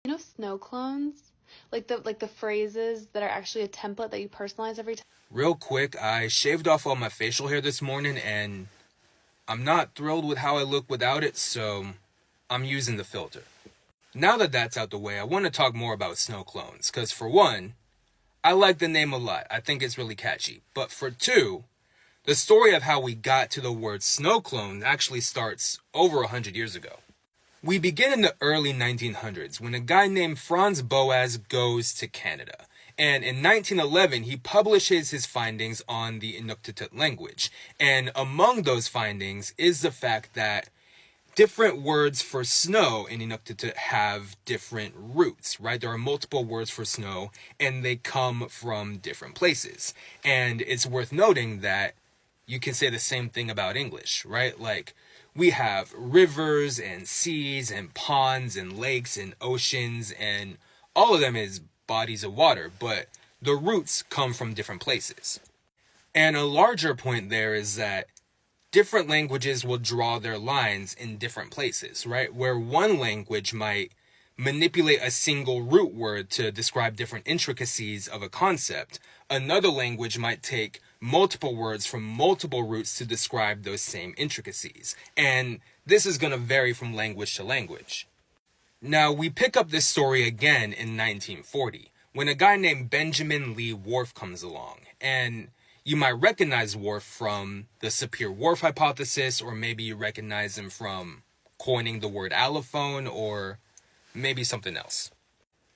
You know snow clones? Like the phrases that are actually a template that you personalize every time. Real quick, I shaved off all my facial hair this morning and I'm not thrilled with how I look without it, so I'm using the filter. Now that that's out the way, I want to talk more about snow clones, because for one, I like the name a lot. I think it's really catchy. But for two, the story of how we got to the word snow clone actually starts over 100 years ago. We begin in the early 1900s when a guy named Franz Boas goes to Canada. And in 1911, he publishes his findings on the Inuktitut language. And among those findings is the fact that different words for snow in Inuktitut have different roots, right? There are multiple words for snow, and they come from different places. And it's worth noting that you can say the same thing about English, right? Like, we have rivers and seas and ponds and lakes and oceans, and all of them is bodies of water, but the roots come from different places. And a larger point there is that different languages will draw their lines in different places, right? Where one language might manipulate a single root word to describe different intricacies of a concept, another language might take multiple words from multiple roots to describe those same intricacies. And this is going to vary from language to language. Now, we pick up this story again in 1940, when a guy named Benjamin Lee Whorf comes along. And you might recognize Whorf from the sapir-whorf hypothesis, or maybe you recognize him from coining the word allophone, or maybe something else.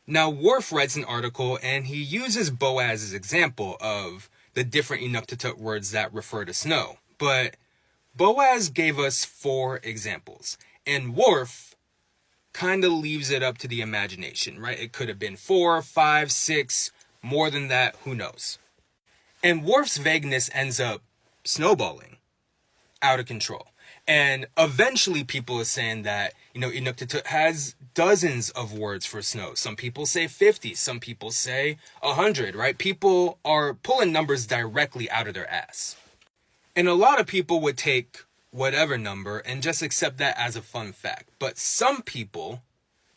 Now, Whorf writes an article, and he uses Boas's example of the different Inuktitut words that refer to snow. But Boas gave us 4 examples, and Whorf kind of leaves it up to the imagination, right? It could have been 4, 5, 6, more than that, who knows? And Whorf's vagueness ends up snowballing out of control. And eventually people are saying that, Inuktitut has dozens of words for snow. Some people say 50, some people say 100, right? People are pulling numbers directly out of their ass. And a lot of people would take whatever number and just accept that as a fun fact. But some people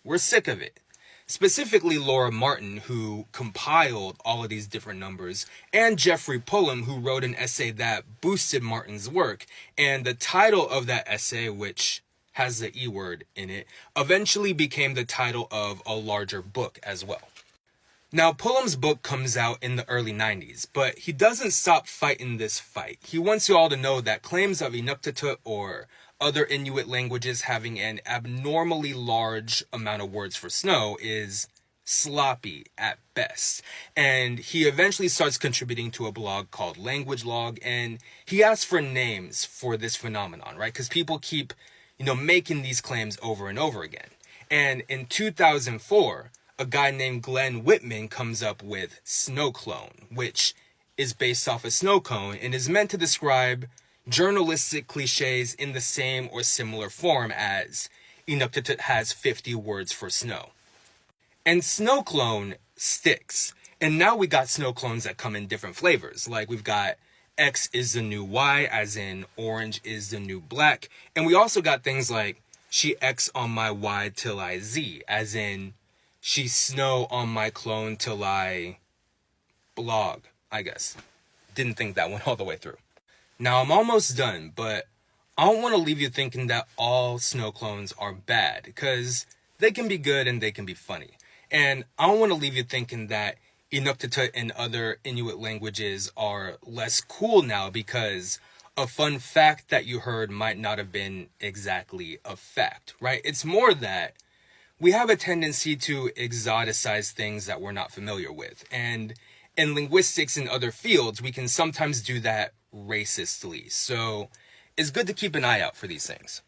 were sick of it. Specifically Laura Martin, who compiled all of these different numbers, and Jeffrey Pullum, who wrote an essay that boosted Martin's work. And the title of that essay, which has the E word in it, eventually became the title of a larger book as well. Now, Pullum's book comes out in the early 90s, but he doesn't stop fighting this fight. He wants you all to know that claims of Inuktitut or other Inuit languages having an abnormally large amount of words for snow is sloppy at best. And he eventually starts contributing to a blog called Language Log, and he asks for names for this phenomenon, right? Because people keep, making these claims over and over again. And in 2004, a guy named Glenn Whitman comes up with snow clone, which is based off a snow cone and is meant to describe journalistic cliches in the same or similar form as Inuktitut has 50 words for snow. And snow clone sticks. And now we got snow clones that come in different flavors. Like we've got X is the new Y, as in orange is the new black. And we also got things like she X on my Y till I Z, as in she snow on my clone till I blog, I guess. Didn't think that went all the way through. Now, I'm almost done, but I don't want to leave you thinking that all snow clones are bad, because they can be good and they can be funny. And I don't want to leave you thinking that Inuktitut and other Inuit languages are less cool now because a fun fact that you heard might not have been exactly a fact, right? It's more that we have a tendency to exoticize things that we're not familiar with. And in linguistics and other fields, we can sometimes do that racistly. So it's good to keep an eye out for these things.